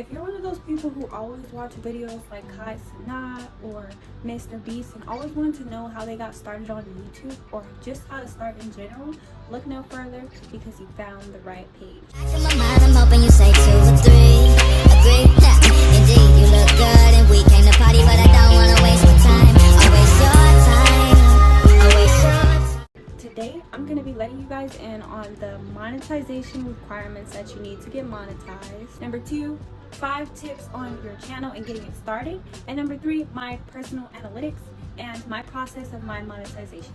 If you're one of those people who always watch videos like Kai Cenat or Mr. Beast and always wanted to know how they got started on YouTube or just how to start in general, look no further because you found the right page. In my mind, I'm hoping you say 2 or 3. Agree? Yeah, indeed, you look good and we came to party, but I don't want to waste my time. I'll waste your time. I'll waste your time. Today, I'm going to be letting you guys in on the monetization requirements that you need to get monetized. Number 2, 5 tips on your channel and getting it started. And number 3, my personal analytics and my process of my monetization.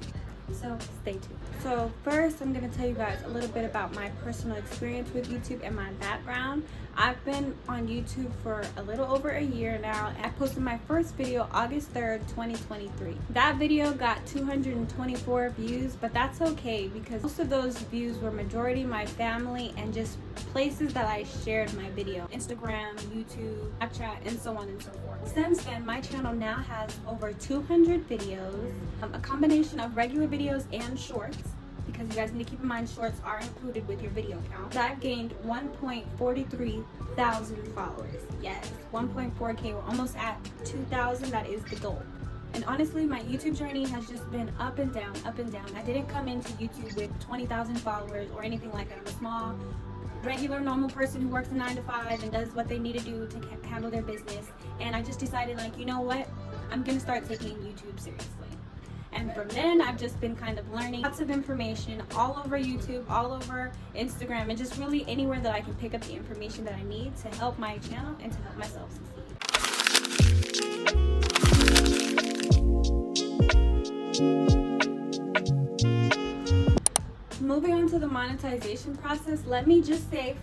So stay tuned. So first, I'm going to tell you guys a little bit about my personal experience with YouTube and my background. I've been on YouTube for a little over a year now. I posted my first video August 3rd, 2023. That video got 224 views, but that's okay because most of those views were majority my family and just places that I shared my video. Instagram, YouTube, Snapchat, and so on and so forth. Since then, my channel now has over 200 videos, a combination of regular videos and shorts, because you guys need to keep in mind shorts are included with your video count. I've gained 1.43 thousand followers. Yes, 1.4K. We're almost at 2,000. That is the goal. And honestly, my YouTube journey has just been up and down, up and down. I didn't come into YouTube with 20,000 followers or anything like that. I'm a small, regular, normal person who works a 9 to 5 and does what they need to do to handle their business. And I just decided, like, you know what? I'm gonna start taking YouTube seriously. And from then, I've just been kind of learning lots of information all over YouTube, all over Instagram, and just really anywhere that I can pick up the information that I need to help my channel and to help myself succeed. Moving on to the monetization process, let me just say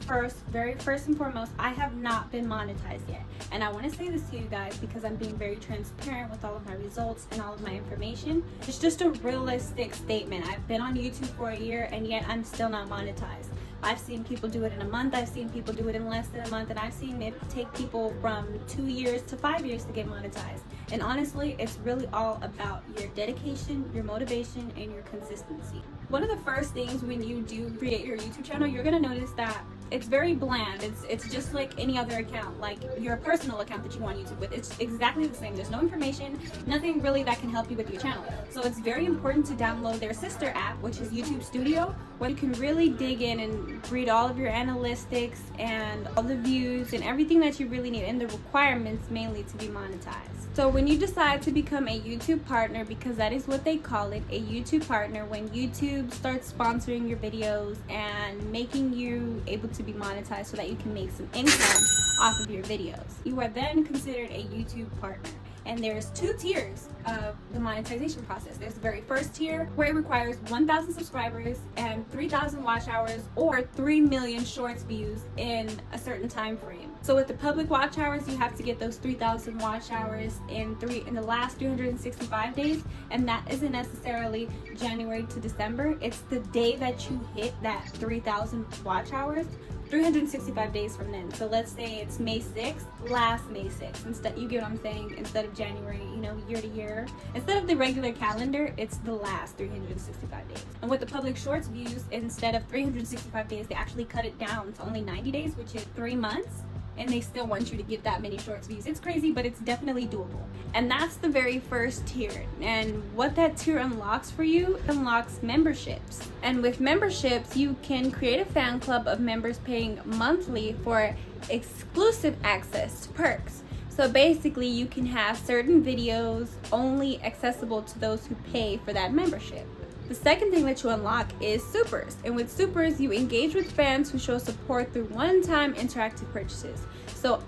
very first and foremost, I have not been monetized yet. And I want to say this to you guys because I'm being very transparent with all of my results and all of my information. It's just a realistic statement. I've been on YouTube for a year and yet I'm still not monetized. I've seen people do it in a month, I've seen people do it in less than a month, and I've seen it take people from 2 years to 5 years to get monetized. And honestly, it's really all about your dedication, your motivation, and your consistency. One of the first things when you do create your YouTube channel, you're gonna notice that it's very bland. It's just like any other account, like your personal account that you want YouTube with. It's exactly the same. There's no information, nothing really that can help you with your channel. So it's very important to download their sister app, which is YouTube Studio, where you can really dig in and read all of your analytics and all the views and everything that you really need and the requirements mainly to be monetized. So when you decide to become a YouTube partner, because that is what they call it, a YouTube partner, when YouTube starts sponsoring your videos and making you able to be monetized so that you can make some income off of your videos, you are then considered a YouTube partner. And there's 2 tiers of the monetization process. There's the very first tier where it requires 1,000 subscribers and 3,000 watch hours or 3 million shorts views in a certain time frame. So with the public watch hours, you have to get those 3,000 watch hours in the last 365 days, and that isn't necessarily January to December. It's the day that you hit that 3,000 watch hours. 365 days from then. So let's say it's May 6th, last May 6th. Instead, you get what I'm saying? Instead of January, year to year. Instead of the regular calendar, it's the last 365 days. And with the public shorts views, instead of 365 days, they actually cut it down to only 90 days, which is 3 months. And they still want you to get that many shorts views. It's crazy, but it's definitely doable. And that's the very first tier. And what that tier unlocks for you, unlocks memberships. And with memberships, you can create a fan club of members paying monthly for exclusive access to perks. So basically, you can have certain videos only accessible to those who pay for that membership. The second thing that you unlock is supers. And with supers, you engage with fans who show support through one-time interactive purchases. So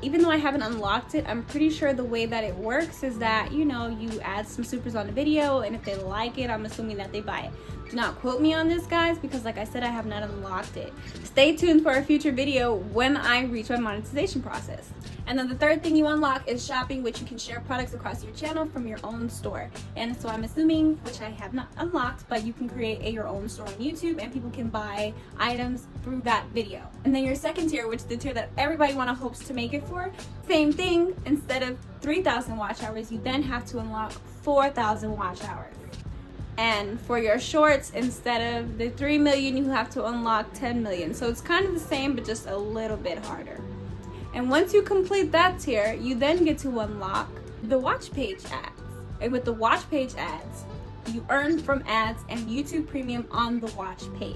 even though I haven't unlocked it, I'm pretty sure the way that it works is that, you add some supers on the video, and if they like it, I'm assuming that they buy it. Do not quote me on this, guys, because like I said, I have not unlocked it. Stay tuned for a future video when I reach my monetization process. And then the third thing you unlock is shopping, which you can share products across your channel from your own store. And so I'm assuming, which I have not unlocked, but you can create your own store on YouTube and people can buy items through that video. And then your second tier, which is the tier that everybody hopes to make it for, same thing. Instead of 3,000 watch hours, you then have to unlock 4,000 watch hours. And for your shorts, instead of the 3 million, you have to unlock 10 million. So it's kind of the same, but just a little bit harder. And once you complete that tier, you then get to unlock the watch page ads. And with the watch page ads, you earn from ads and YouTube Premium on the watch page.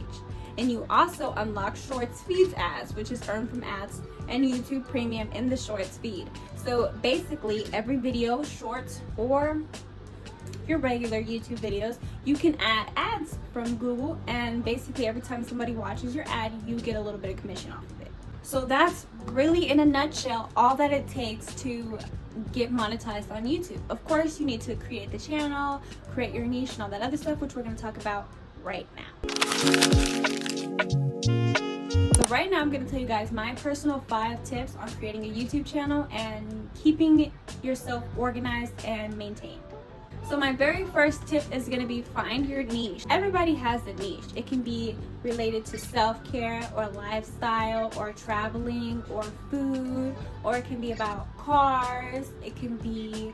And you also unlock Shorts feeds ads, which is earned from ads and YouTube Premium in the Shorts feed. So basically, every video, Shorts or your regular YouTube videos, you can add ads from Google, and basically every time somebody watches your ad, you get a little bit of commission off of it. So that's really, in a nutshell, all that it takes to get monetized on YouTube. Of course, you need to create the channel, create your niche, and all that other stuff, which we're going to talk about right now. So right now I'm going to tell you guys my personal 5 tips on creating a YouTube channel and keeping yourself organized and maintained. So my very first tip is going to be find your niche. Everybody has a niche. It can be related to self-care or lifestyle or traveling or food, or it can be about cars. It can be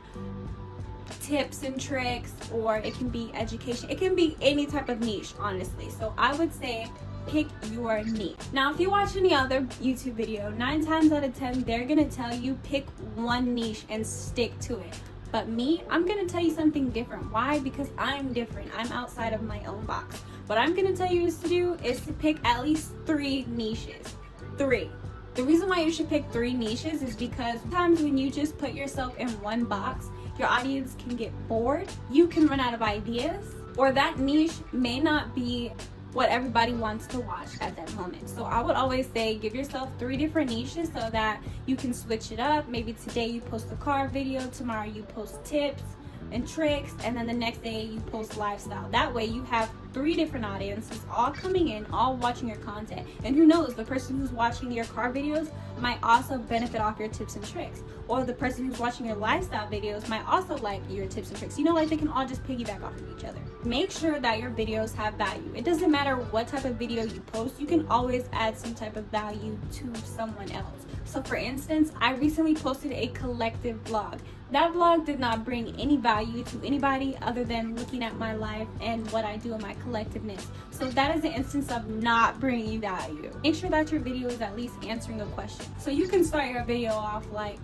tips and tricks, or it can be education. It can be any type of niche, honestly. So I would say pick your niche. Now, if you watch any other YouTube video, 9 times out of 10, they're going to tell you pick one niche and stick to it. But me, I'm going to tell you something different. Why? Because I'm different. I'm outside of my own box. What I'm going to tell you is to pick at least 3 niches. 3. The reason why you should pick 3 niches is because sometimes when you just put yourself in one box, your audience can get bored, you can run out of ideas, or that niche may not be what everybody wants to watch at that moment. So I would always say give yourself 3 different niches so that you can switch it up. Maybe today you post a car video, tomorrow you post tips and tricks, and then the next day you post lifestyle. That way you have 3 different audiences all coming in, all watching your content. And who knows, the person who's watching your car videos might also benefit off your tips and tricks, or the person who's watching your lifestyle videos might also like your tips and tricks. You know, like they can all just piggyback off of each other. Make sure that your videos have value. It doesn't matter what type of video you post, you can always add some type of value to someone else. So for instance, I recently posted a collective vlog. That vlog did not bring any value to anybody other than looking at my life and what I do in my collectiveness. So that is an instance of not bringing value. Make sure that your video is at least answering a question. So you can start your video off like,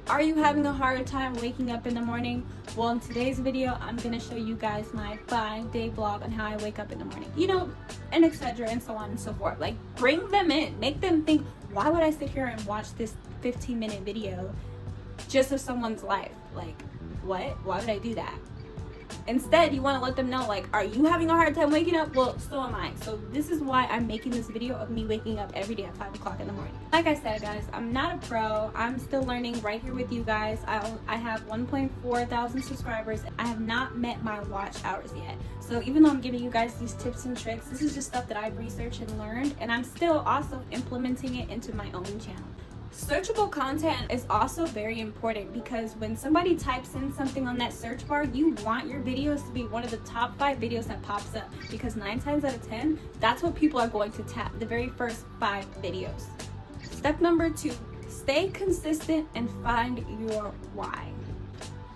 are you having a hard time waking up in the morning? Well, in today's video, I'm going to show you guys my 5-day vlog on how I wake up in the morning. You know, and etc. and so on and so forth. Like, bring them in. Make them think, why would I sit here and watch this 15-minute video just of someone's life? Like, what? Why would I do that? Instead, you want to let them know, like, are you having a hard time waking up? Well, so am I. So this is why I'm making this video of me waking up every day at 5 o'clock in the morning. Like I said, guys, I'm not a pro. I'm still learning right here with you guys. I have 1.4 thousand subscribers. I have not met my watch hours yet. So even though I'm giving you guys these tips and tricks, this is just stuff that I've researched and learned, and I'm still also implementing it into my own channel. Searchable content is also very important because when somebody types in something on that search bar, you want your videos to be one of the top 5 videos that pops up, because 9 times out of 10, that's what people are going to tap, the very first 5 videos. Step number 2, stay consistent and find your why.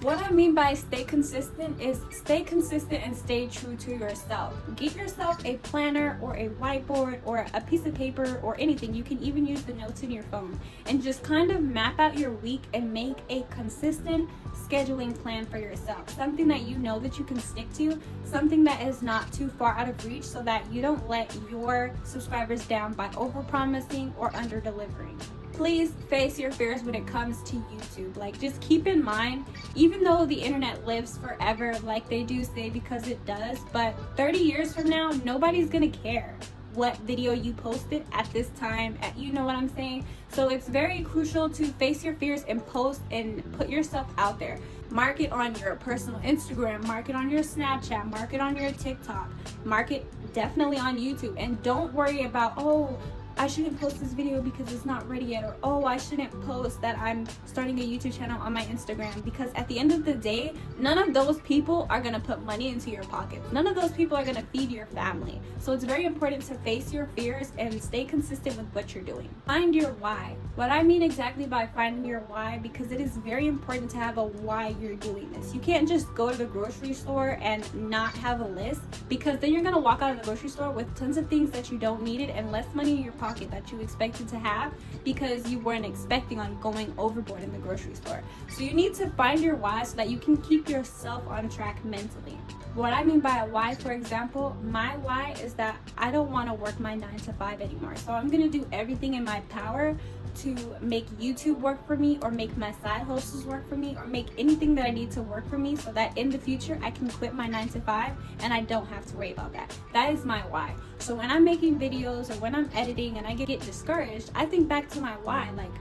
What I mean by stay consistent is stay consistent and stay true to yourself. Get yourself a planner or a whiteboard or a piece of paper or anything. You can even use the notes in your phone and just kind of map out your week and make a consistent scheduling plan for yourself. Something that you know that you can stick to, something that is not too far out of reach so that you don't let your subscribers down by overpromising or under-delivering. Please face your fears when it comes to YouTube. Like, just keep in mind, even though the internet lives forever, like they do say, because it does, but 30 years from now, nobody's gonna care what video you posted at this time, you know what I'm saying? So it's very crucial to face your fears and post and put yourself out there. Market on your personal Instagram, market on your Snapchat, market on your TikTok, market definitely on YouTube, and don't worry about, oh, I shouldn't post this video because it's not ready yet, or oh, I shouldn't post that I'm starting a YouTube channel on my Instagram, because at the end of the day, none of those people are going to put money into your pocket. None of those people are going to feed your family. So it's very important to face your fears and stay consistent with what you're doing. Find your why. What I mean exactly by finding your why, because it is very important to have a why you're doing this. You can't just go to the grocery store and not have a list, because then you're going to walk out of the grocery store with tons of things that you don't need it and less money in your pocket pocket that you expected to have because you weren't expecting on going overboard in the grocery store. So you need to find your why so that you can keep yourself on track mentally. What I mean by a why, for example, my why is that I don't want to work my 9 to 5 anymore. So I'm going to do everything in my power to make YouTube work for me, or make my side hustles work for me, or make anything that I need to work for me so that in the future I can quit my 9 to 5 and I don't have to worry about that. That is my why. So when I'm making videos or when I'm editing and I get discouraged, I think back to my why, like,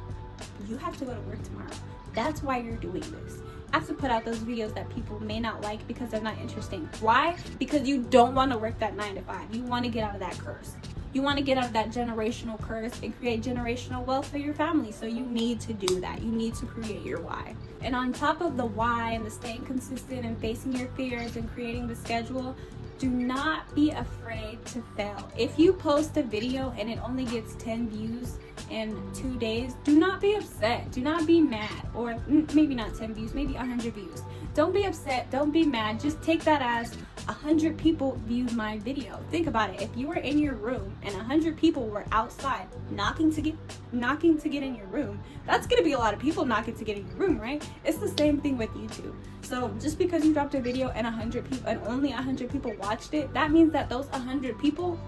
you have to go to work tomorrow. That's why you're doing this. I have to put out those videos that people may not like because they're not interesting. Why? Because you don't want to work that 9 to 5. You want to get out of that curse. You want to get out of that generational curse and create generational wealth for your family. So you need to do that. You need to create your why. And on top of the why and the staying consistent and facing your fears and creating the schedule, do not be afraid to fail. If you post a video and it only gets 10 views in 2 days, do not be upset. Do not be mad. Or maybe not 10 views, maybe 100 views. Don't be upset. Don't be mad. Just take that as 100 people viewed my video. Think about it. If you were in your room and 100 people were outside knocking to get in your room, that's gonna be a lot of people knocking to get in your room, right? It's the same thing with YouTube. So just because you dropped a video and 100 people and only 100 people watched it, that means that those 100 people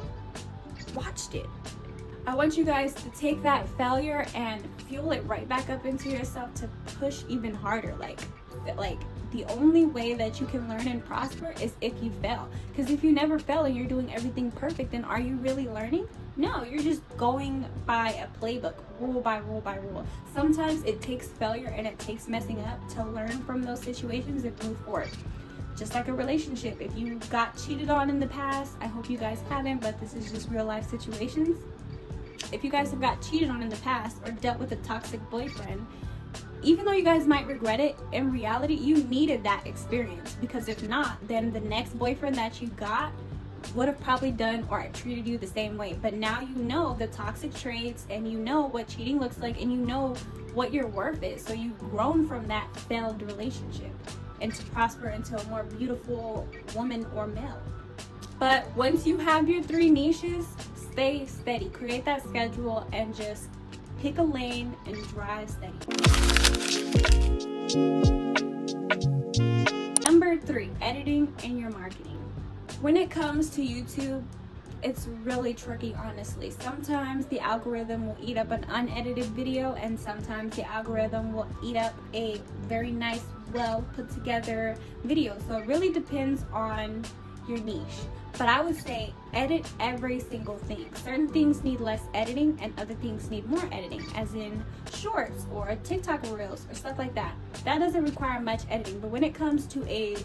watched it. I want you guys to take that failure and fuel it right back up into yourself to push even harder. Like the only way that you can learn and prosper is if you fail. Because if you never fail and you're doing everything perfect, then are you really learning? No, you're just going by a playbook, rule by rule by rule. Sometimes it takes failure and it takes messing up to learn from those situations and move forward. Just like a relationship, if you got cheated on in the past, I hope you guys haven't, but this is just real life situations. If you guys have got cheated on in the past or dealt with a toxic boyfriend, even though you guys might regret it, in reality, you needed that experience, because if not, then the next boyfriend that you got would have probably done or treated you the same way. But now you know the toxic traits and you know what cheating looks like and you know what your worth is. So you've grown from that failed relationship and to prosper into a more beautiful woman or male. But once you have your 3 niches, stay steady, create that schedule, and just pick a lane and drive steady. Number 3, editing and your marketing. When it comes to YouTube, it's really tricky, honestly. Sometimes the algorithm will eat up an unedited video, and sometimes the algorithm will eat up a very nice, well put together video. So it really depends on your niche. But I would say edit every single thing. Certain things need less editing and other things need more editing, as in shorts or TikTok reels or stuff like that. That doesn't require much editing. But when it comes to a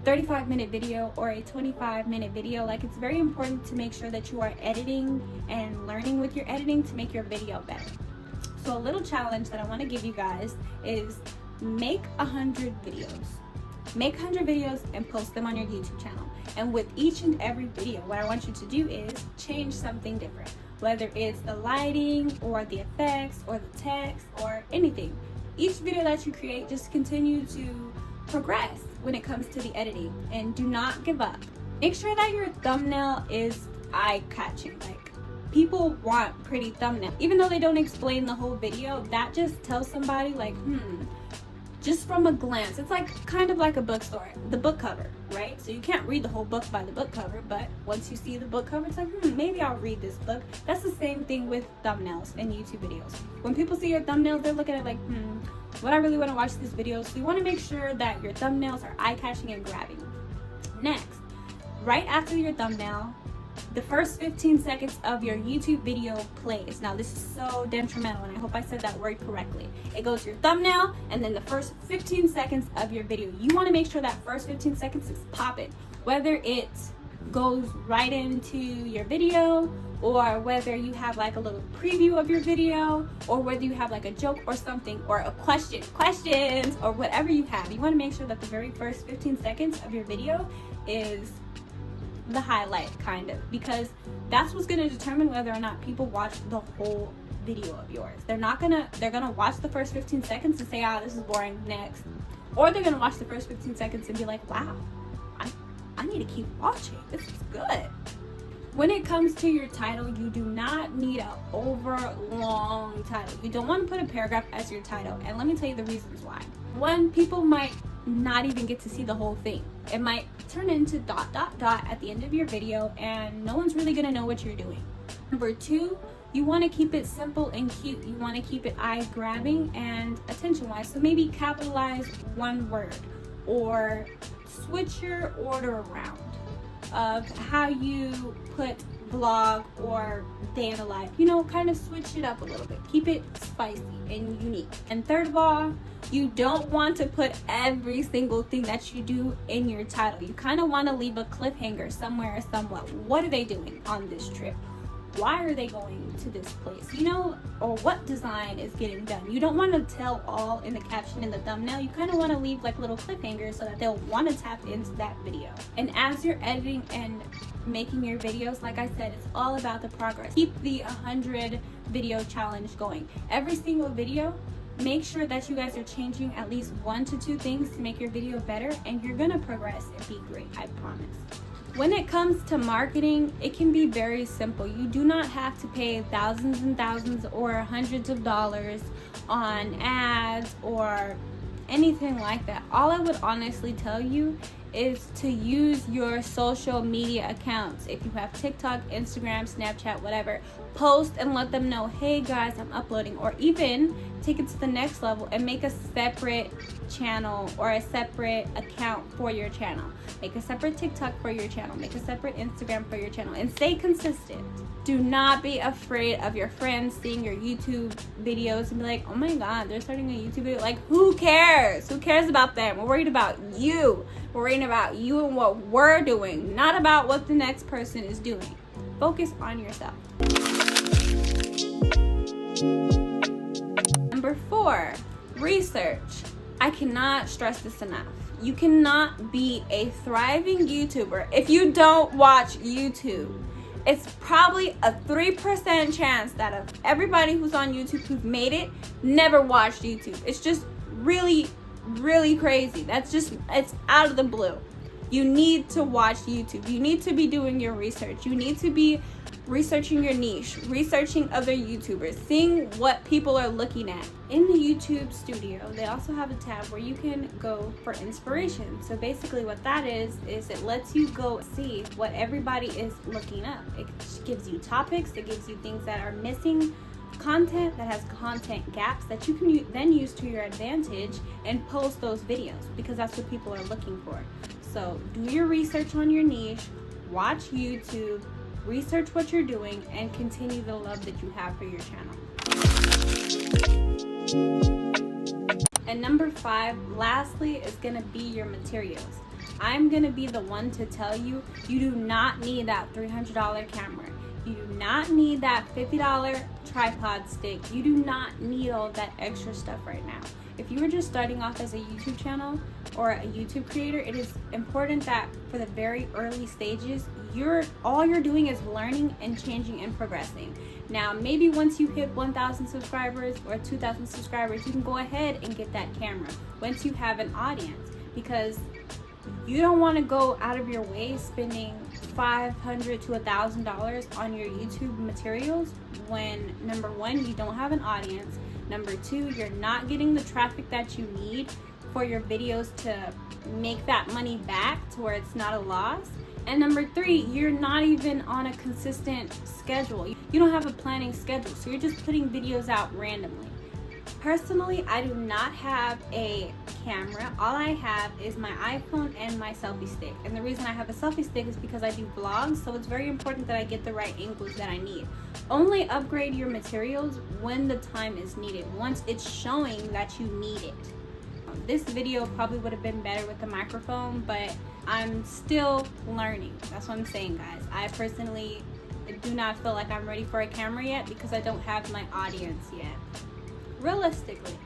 35-minute video or a 25-minute video, like, it's very important to make sure that you are editing and learning with your editing to make your video better. So a little challenge that I want to give you guys is make 100 videos. Make 100 videos and post them on your YouTube channel. And with each and every video, what I want you to do is change something different. Whether it's the lighting or the effects or the text or anything. Each video that you create, just continue to progress when it comes to the editing, and do not give up. Make sure that your thumbnail is eye-catching. Like, people want pretty thumbnail. Even though they don't explain the whole video, that just tells somebody, like, just from a glance. It's like kind of like a bookstore, the book cover, right? So you can't read the whole book by the book cover, but once you see the book cover, it's like, maybe I'll read this book. That's the same thing with thumbnails and YouTube videos. When people see your thumbnails, they're looking at it like, would I really want to watch this video? So you want to make sure that your thumbnails are eye-catching and grabbing. Next, right after your thumbnail, the first 15 seconds of your YouTube video plays. Now, this is so detrimental, and I hope I said that word correctly. It goes your thumbnail and then the first 15 seconds of your video. You want to make sure that first 15 seconds is popping, whether it goes right into your video, or whether you have like a little preview of your video, or whether you have like a joke or something, or a questions, or whatever you have. You want to make sure that the very first 15 seconds of your video is the highlight, kind of, because that's what's going to determine whether or not people watch the whole video of yours. They're gonna watch the first 15 seconds and say, this is boring, next. Or they're gonna watch the first 15 seconds and be like, wow, I need to keep watching, this is good. When it comes to your title, you do not need an overlong title. You don't want to put a paragraph as your title, and let me tell you the reasons why. One, people might not even get to see the whole thing. It might turn into ... at the end of your video, and no one's really gonna know what you're doing. Number two, you want to keep it simple and cute. You want to keep it eye-grabbing and attention-wise. So maybe capitalize one word, or switch your order around of how you put vlog or day in the life. You know, kind of switch it up a little bit. Keep it spicy and unique. And third of all, you don't want to put every single thing that you do in your title. You kind of want to leave a cliffhanger somewhere or somewhat. What are they doing on this trip? Why are they going to this place? You know, or what design is getting done. You don't want to tell all in the caption and the thumbnail. You kind of want to leave like little cliffhangers so that they'll want to tap into that video. And as you're editing and making your videos, like I said, it's all about the progress. Keep the 100 video challenge going. Every single video, make sure that you guys are changing at least 1 to 2 things to make your video better, and you're gonna progress and be great, I promise. When it comes to marketing, it can be very simple. You do not have to pay thousands and thousands or hundreds of dollars on ads or anything like that. All I would honestly tell you is to use your social media accounts. If you have TikTok, Instagram, Snapchat, whatever, post and let them know, hey guys, I'm uploading. Or even take it to the next level and make a separate channel or a separate account for your channel. Make a separate TikTok for your channel. Make a separate Instagram for your channel, and stay consistent. Do not be afraid of your friends seeing your YouTube videos and be like, oh my god, they're starting a YouTube video. Like, who cares? Who cares about them? We're worried about you. We're worried about you and what we're doing, not about what the next person is doing. Focus on yourself. Number 4, research. I cannot stress this enough. You cannot be a thriving YouTuber if you don't watch YouTube. It's probably a 3% chance that of everybody who's on YouTube who've made it never watched YouTube. It's just really crazy. It's out of the blue. You need to watch YouTube. You need to be doing your research. You need to be researching your niche, researching other YouTubers, seeing what people are looking at. In the YouTube studio, they also have a tab where you can go for inspiration. So basically what that is it lets you go see what everybody is looking up. It gives you topics, it gives you things that are missing, content that has content gaps that you can then use to your advantage and post those videos, because that's what people are looking for. So do your research on your niche, watch YouTube, research what you're doing, and continue the love that you have for your channel. And number 5, lastly, is gonna be your materials. I'm gonna be the one to tell you, you do not need that $300 camera. You do not need that $50 tripod stick. You do not need all that extra stuff right now. If you were just starting off as a YouTube channel or a YouTube creator, it is important that for the very early stages, all you're doing is learning and changing and progressing. Now, maybe once you hit 1,000 subscribers or 2,000 subscribers, you can go ahead and get that camera once you have an audience, because you don't want to go out of your way spending $500 to $1,000 on your YouTube materials when, number 1, you don't have an audience. Number 2, you're not getting the traffic that you need for your videos to make that money back to where it's not a loss. And number 3, you're not even on a consistent schedule. You don't have a planning schedule, so you're just putting videos out randomly. Personally, I do not have a camera. All I have is my iPhone and my selfie stick. And the reason I have a selfie stick is because I do vlogs, so it's very important that I get the right angles that I need. Only upgrade your materials when the time is needed, once it's showing that you need it. This video probably would have been better with the microphone, but I'm still learning. That's what I'm saying, guys. I personally do not feel like I'm ready for a camera yet because I don't have my audience yet. Realistically.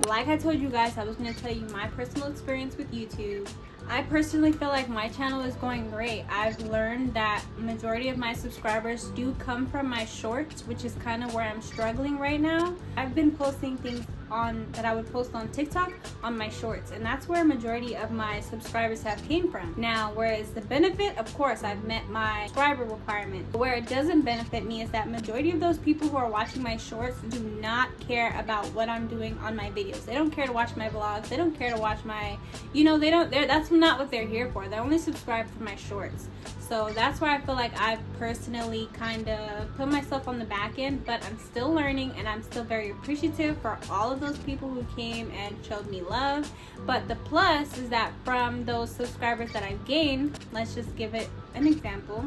Like I told you guys, I was going to tell you my personal experience with YouTube. I personally feel like my channel is going great. I've learned that majority of my subscribers do come from my shorts, which is kind of where I'm struggling right now. I've been posting things that I would post on TikTok on my shorts, and that's where a majority of my subscribers have came from. Now, whereas the benefit, of course, I've met my subscriber requirement. Where it doesn't benefit me is that majority of those people who are watching my shorts do not care about what I'm doing on my videos. They don't care to watch my vlogs. They don't care to watch my, that's not what they're here for. They only subscribe for my shorts. So that's why I feel like I've personally kind of put myself on the back end, but I'm still learning, and I'm still very appreciative for all of those people who came and showed me love. But the plus is that from those subscribers that I've gained, let's just give it an example.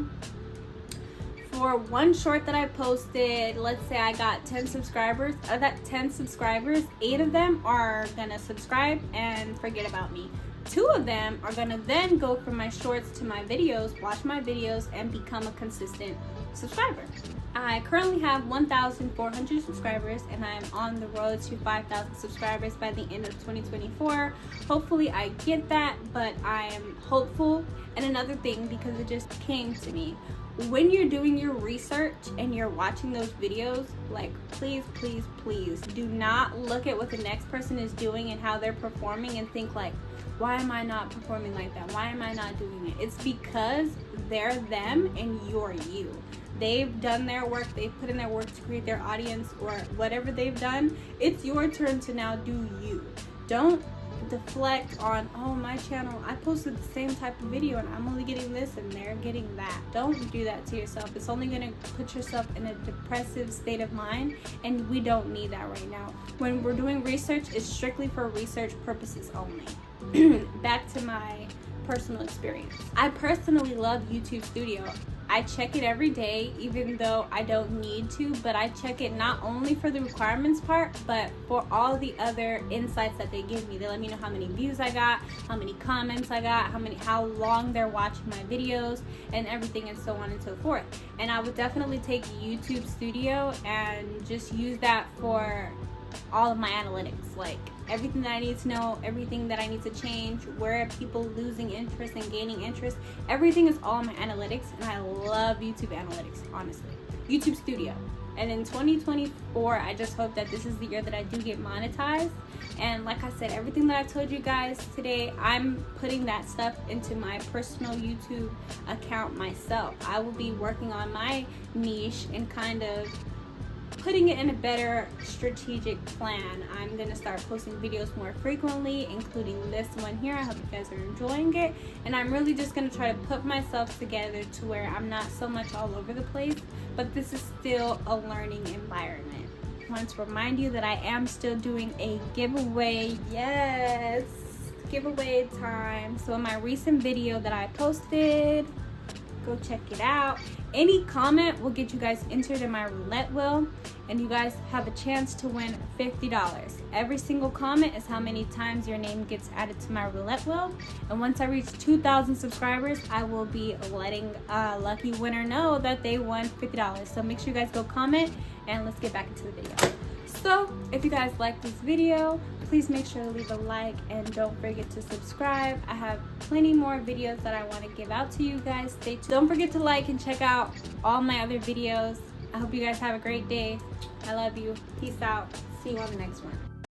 For one short that I posted, let's say I got 10 subscribers. Of that 10 subscribers, 8 of them are gonna subscribe and forget about me. 2 of them are gonna then go from my shorts to my videos, watch my videos, and become a consistent subscriber. I currently have 1,400 subscribers, and I'm on the road to 5,000 subscribers by the end of 2024. Hopefully I get that, but I am hopeful. And another thing, because it just came to me, when you're doing your research and you're watching those videos, like, please do not look at what the next person is doing and how they're performing and think like, why am I not performing like that? Why am I not doing it? It's because they're them and you're you. They've done their work, they've put in their work to create their audience or whatever they've done. It's your turn to now do you. Don't deflect on, oh, my channel, I posted the same type of video and I'm only getting this and they're getting that. Don't do that to yourself. It's only going to put yourself in a depressive state of mind, and we don't need that right now. When we're doing research, it's strictly for research purposes only. Back to my personal experience. I personally love YouTube Studio. I check it every day, even though I don't need to, but I check it not only for the requirements part, but for all the other insights that they give me. They let me know how many views I got, how many comments I got, how long they're watching my videos, and everything, and so on and so forth. And I would definitely take YouTube Studio and just use that for all of my analytics, like everything that I need to know, everything that I need to change, where are people losing interest and gaining interest. Everything is all my analytics, and I love YouTube analytics, honestly. YouTube Studio. And in 2024, I just hope that this is the year that I do get monetized. And like I said, everything that I've told you guys today, I'm putting that stuff into my personal YouTube account myself. I will be working on my niche and kind of putting it in a better strategic plan. I'm gonna start posting videos more frequently, including this one here. I hope you guys are enjoying it, and I'm really just gonna try to put myself together to where I'm not so much all over the place, but this is still a learning environment. I want to remind you that I am still doing a giveaway. Yes, giveaway time. So in my recent video that I posted, go check it out. Any comment will get you guys entered in my roulette wheel, and you guys have a chance to win $50. Every single comment is how many times your name gets added to my roulette wheel. And once I reach 2,000 subscribers, I will be letting a lucky winner know that they won $50. So make sure you guys go comment, and let's get back into the video. So if you guys like this video, please make sure to leave a like, and don't forget to subscribe. I have plenty more videos that I want to give out to you guys. Stay tuned. Don't forget to like and check out all my other videos. I hope you guys have a great day. I love you. Peace out. See you on the next one.